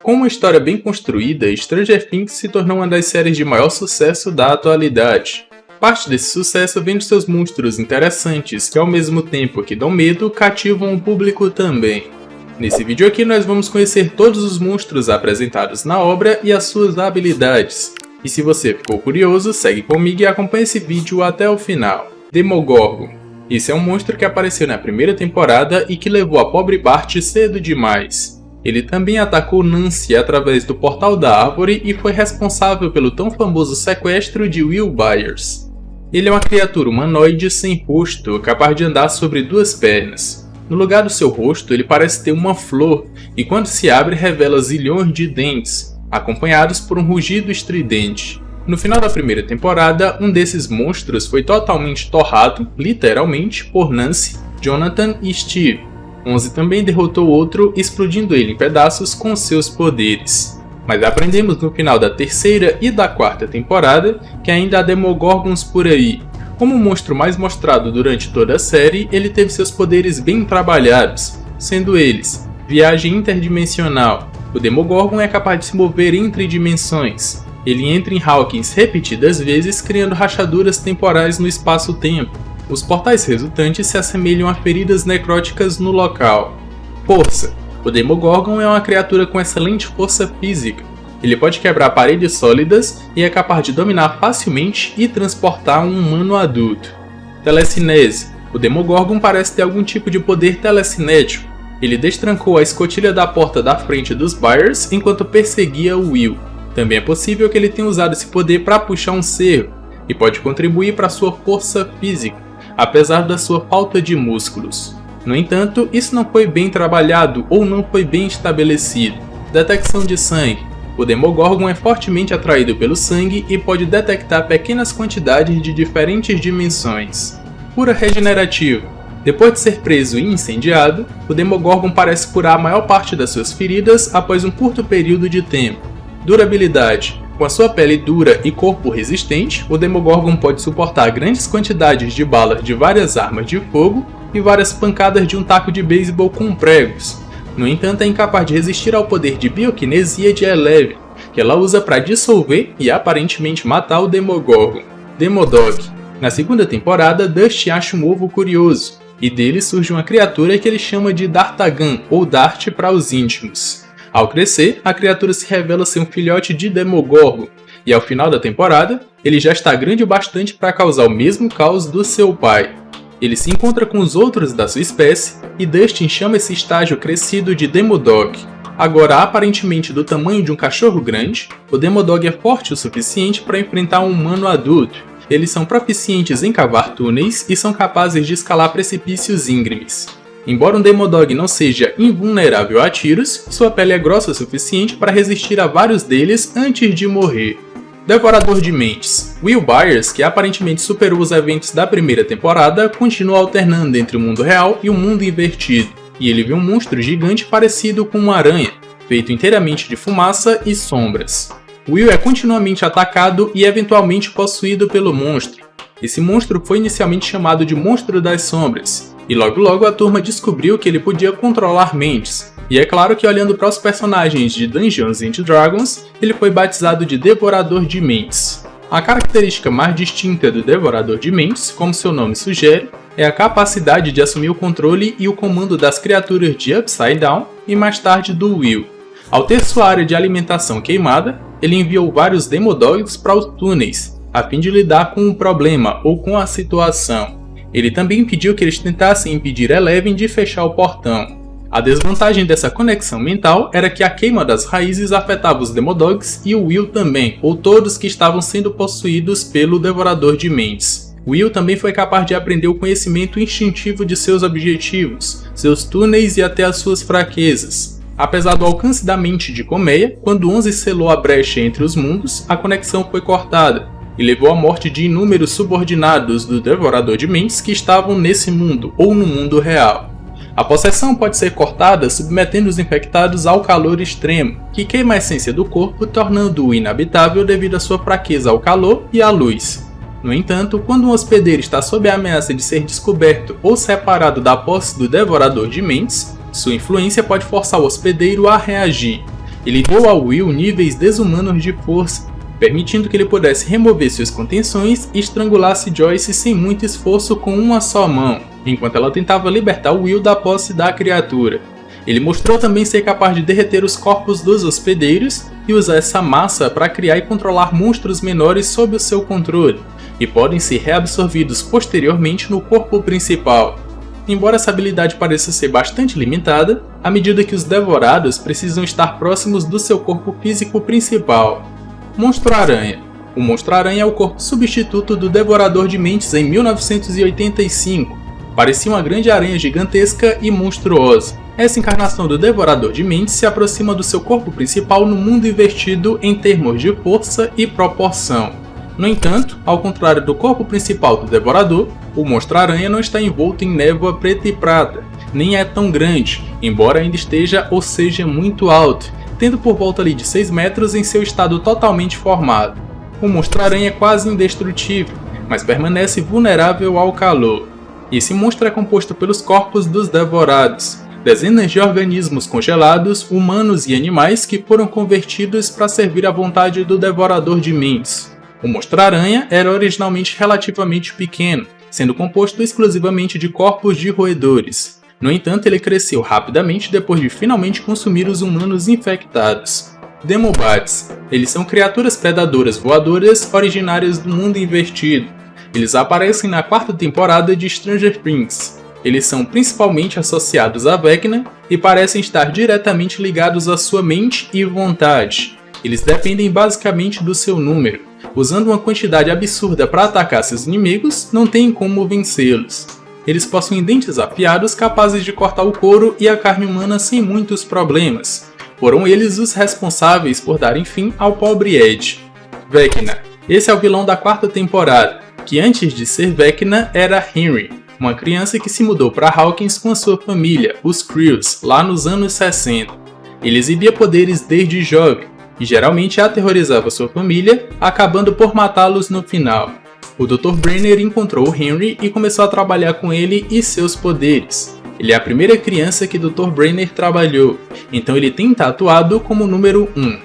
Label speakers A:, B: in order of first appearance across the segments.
A: Com uma história bem construída, Stranger Things se tornou uma das séries de maior sucesso da atualidade. Parte desse sucesso vem de seus monstros interessantes, que ao mesmo tempo que dão medo, cativam o público também. Nesse vídeo aqui nós vamos conhecer todos os monstros apresentados na obra e as suas habilidades. E se você ficou curioso, segue comigo e acompanhe esse vídeo até o final. Demogorgon. Esse é um monstro que apareceu na primeira temporada e que levou a pobre Bart cedo demais. Ele também atacou Nancy através do Portal da Árvore e foi responsável pelo tão famoso sequestro de Will Byers. Ele é uma criatura humanoide sem rosto, capaz de andar sobre duas pernas. No lugar do seu rosto, ele parece ter uma flor, e quando se abre revela zilhões de dentes, acompanhados por um rugido estridente. No final da primeira temporada, um desses monstros foi totalmente torrado, literalmente, por Nancy, Jonathan e Steve. 11 também derrotou outro, explodindo ele em pedaços com seus poderes. Mas aprendemos no final da terceira e da quarta temporada que ainda há Demogorgons por aí. Como o monstro mais mostrado durante toda a série, ele teve seus poderes bem trabalhados, sendo eles: viagem interdimensional. O Demogorgon é capaz de se mover entre dimensões. Ele entra em Hawkins repetidas vezes, criando rachaduras temporais no espaço-tempo. Os portais resultantes se assemelham a feridas necróticas no local. Força. O Demogorgon é uma criatura com excelente força física. Ele pode quebrar paredes sólidas e é capaz de dominar facilmente e transportar um humano adulto. Telecinese. O Demogorgon parece ter algum tipo de poder telecinético. Ele destrancou a escotilha da porta da frente dos Byers enquanto perseguia o Will. Também é possível que ele tenha usado esse poder para puxar um cerro, e pode contribuir para sua força física, apesar da sua falta de músculos. No entanto, isso não foi bem trabalhado ou não foi bem estabelecido. Detecção de sangue. O Demogorgon é fortemente atraído pelo sangue e pode detectar pequenas quantidades de diferentes dimensões. Cura regenerativa. Depois de ser preso e incendiado, o Demogorgon parece curar a maior parte das suas feridas após um curto período de tempo. Durabilidade. Com a sua pele dura e corpo resistente, o Demogorgon pode suportar grandes quantidades de balas de várias armas de fogo e várias pancadas de um taco de beisebol com pregos. No entanto, é incapaz de resistir ao poder de bioquinesia de Eleven, que ela usa para dissolver e aparentemente matar o Demogorgon. Demodog. Na segunda temporada, Dusty acha um ovo curioso, e dele surge uma criatura que ele chama de Dartagan, ou Dart para os íntimos. Ao crescer, a criatura se revela ser um filhote de Demogorgon, e ao final da temporada, ele já está grande o bastante para causar o mesmo caos do seu pai. Ele se encontra com os outros da sua espécie, e Dustin chama esse estágio crescido de Demodog. Agora aparentemente do tamanho de um cachorro grande, o Demodog é forte o suficiente para enfrentar um humano adulto. Eles são proficientes em cavar túneis e são capazes de escalar precipícios íngremes. Embora um Demodog não seja invulnerável a tiros, sua pele é grossa o suficiente para resistir a vários deles antes de morrer. Devorador de mentes. Will Byers, que aparentemente superou os eventos da primeira temporada, continua alternando entre o mundo real e o mundo invertido, e ele vê um monstro gigante parecido com uma aranha, feito inteiramente de fumaça e sombras. Will é continuamente atacado e eventualmente possuído pelo monstro. Esse monstro foi inicialmente chamado de Monstro das Sombras, e logo a turma descobriu que ele podia controlar mentes. E é claro que olhando para os personagens de Dungeons & Dragons, ele foi batizado de Devorador de Mentes. A característica mais distinta do Devorador de Mentes, como seu nome sugere, é a capacidade de assumir o controle e o comando das criaturas de Upside Down e mais tarde do Will. Ao ter sua área de alimentação queimada, ele enviou vários Demodogs para os túneis, a fim de lidar com o problema ou com a situação. Ele também pediu que eles tentassem impedir Eleven de fechar o portão. A desvantagem dessa conexão mental era que a queima das raízes afetava os Demodogs e o Will também, ou todos que estavam sendo possuídos pelo Devorador de Mentes. Will também foi capaz de aprender o conhecimento instintivo de seus objetivos, seus túneis e até as suas fraquezas. Apesar do alcance da mente de Colmeia, quando 11 selou a brecha entre os mundos, a conexão foi cortada, e levou à morte de inúmeros subordinados do Devorador de Mentes que estavam nesse mundo ou no mundo real. A possessão pode ser cortada submetendo os infectados ao calor extremo, que queima a essência do corpo, tornando-o inabitável devido à sua fraqueza ao calor e à luz. No entanto, quando um hospedeiro está sob a ameaça de ser descoberto ou separado da posse do Devorador de Mentes, sua influência pode forçar o hospedeiro a reagir. Ele deu ao Will níveis desumanos de força, permitindo que ele pudesse remover suas contenções e estrangulasse Joyce sem muito esforço com uma só mão, enquanto ela tentava libertar Will da posse da criatura. Ele mostrou também ser capaz de derreter os corpos dos hospedeiros e usar essa massa para criar e controlar monstros menores sob o seu controle, e podem ser reabsorvidos posteriormente no corpo principal. Embora essa habilidade pareça ser bastante limitada, à medida que os devorados precisam estar próximos do seu corpo físico principal. Monstro-Aranha. O Monstro-Aranha é o corpo substituto do Devorador de Mentes em 1985. Parecia uma grande aranha gigantesca e monstruosa. Essa encarnação do Devorador de Mentes se aproxima do seu corpo principal no mundo invertido em termos de força e proporção. No entanto, ao contrário do corpo principal do Devorador, o Monstro-Aranha não está envolto em névoa preta e prata, nem é tão grande, embora ainda esteja ou seja muito alto, tendo por volta ali de 6 metros em seu estado totalmente formado. O Monstro-Aranha é quase indestrutível, mas permanece vulnerável ao calor. Esse monstro é composto pelos corpos dos devorados, dezenas de organismos congelados, humanos e animais que foram convertidos para servir à vontade do Devorador de Mentes. O Monstro-Aranha era originalmente relativamente pequeno, sendo composto exclusivamente de corpos de roedores. No entanto, ele cresceu rapidamente depois de finalmente consumir os humanos infectados. Demobats. Eles são criaturas predadoras voadoras originárias do mundo invertido. Eles aparecem na 4ª temporada de Stranger Things. Eles são principalmente associados a Vecna e parecem estar diretamente ligados à sua mente e vontade. Eles dependem basicamente do seu número. Usando uma quantidade absurda para atacar seus inimigos, não tem como vencê-los. Eles possuem dentes afiados capazes de cortar o couro e a carne humana sem muitos problemas. Foram eles os responsáveis por darem fim ao pobre Ed. Vecna. Esse é o vilão da 4ª temporada, que antes de ser Vecna era Henry, uma criança que se mudou para Hawkins com a sua família, os Crews, lá nos anos 60. Ele exibia poderes desde jovem, e geralmente aterrorizava sua família, acabando por matá-los no final. O Dr. Brenner encontrou Henry e começou a trabalhar com ele e seus poderes. Ele é a primeira criança que Dr. Brenner trabalhou, então ele tem tatuado como número 1.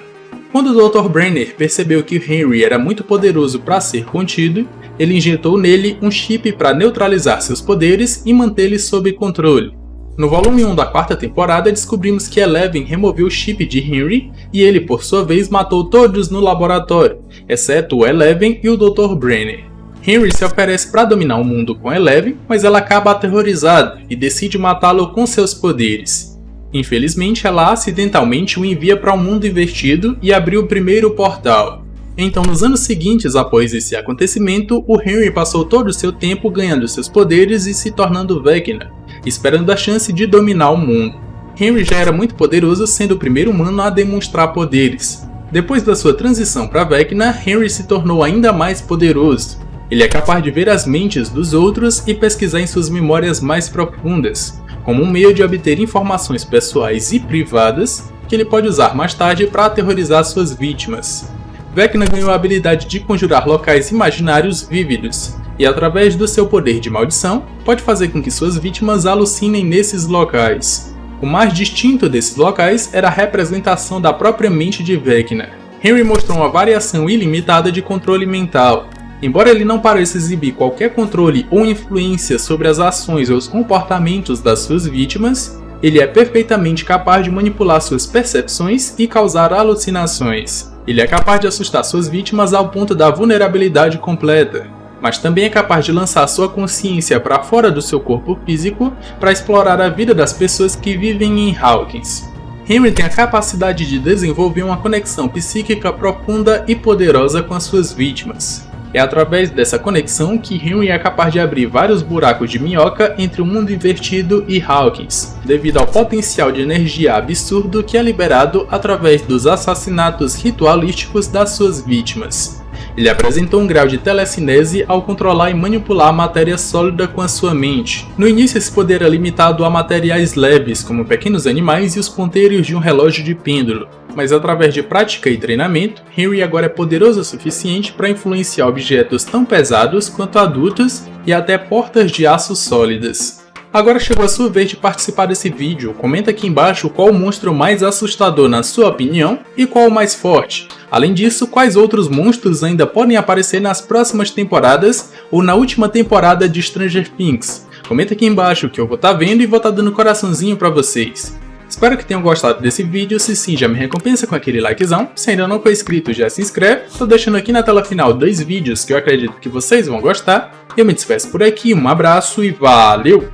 A: Quando o Dr. Brenner percebeu que Henry era muito poderoso para ser contido, ele injetou nele um chip para neutralizar seus poderes e mantê-los sob controle. No volume 1 da 4ª temporada, descobrimos que Eleven removeu o chip de Henry e ele, por sua vez, matou todos no laboratório, exceto o Eleven e o Dr. Brenner. Henry se oferece para dominar o mundo com Eleven, mas ela acaba aterrorizada e decide matá-lo com seus poderes. Infelizmente, ela acidentalmente o envia para um mundo invertido e abriu o primeiro portal. Então, nos anos seguintes após esse acontecimento, o Henry passou todo o seu tempo ganhando seus poderes e se tornando Vecna, esperando a chance de dominar o mundo. Henry já era muito poderoso, sendo o primeiro humano a demonstrar poderes. Depois da sua transição para Vecna, Henry se tornou ainda mais poderoso. Ele é capaz de ver as mentes dos outros e pesquisar em suas memórias mais profundas, como um meio de obter informações pessoais e privadas que ele pode usar mais tarde para aterrorizar suas vítimas. Vecna ganhou a habilidade de conjurar locais imaginários vívidos, e através do seu poder de maldição, pode fazer com que suas vítimas alucinem nesses locais. O mais distinto desses locais era a representação da própria mente de Vecna. Henry mostrou uma variação ilimitada de controle mental. Embora ele não pareça exibir qualquer controle ou influência sobre as ações ou os comportamentos das suas vítimas, ele é perfeitamente capaz de manipular suas percepções e causar alucinações. Ele é capaz de assustar suas vítimas ao ponto da vulnerabilidade completa, mas também é capaz de lançar sua consciência para fora do seu corpo físico para explorar a vida das pessoas que vivem em Hawkins. Henry tem a capacidade de desenvolver uma conexão psíquica profunda e poderosa com as suas vítimas. É através dessa conexão que Henry é capaz de abrir vários buracos de minhoca entre o mundo invertido e Hawkins, devido ao potencial de energia absurdo que é liberado através dos assassinatos ritualísticos das suas vítimas. Ele apresentou um grau de telecinese ao controlar e manipular a matéria sólida com a sua mente. No início, esse poder era limitado a materiais leves, como pequenos animais e os ponteiros de um relógio de pêndulo, mas através de prática e treinamento, Henry agora é poderoso o suficiente para influenciar objetos tão pesados quanto adultos e até portas de aço sólidas. Agora chegou a sua vez de participar desse vídeo. Comenta aqui embaixo qual o monstro mais assustador na sua opinião e qual o mais forte. Além disso, quais outros monstros ainda podem aparecer nas próximas temporadas ou na última temporada de Stranger Things. Comenta aqui embaixo que eu vou estar vendo e vou estar dando coraçãozinho pra vocês. Espero que tenham gostado desse vídeo, se sim, já me recompensa com aquele likezão, se ainda não for inscrito já se inscreve, tô deixando aqui na tela final 2 vídeos que eu acredito que vocês vão gostar. Eu me despeço por aqui, um abraço e valeu!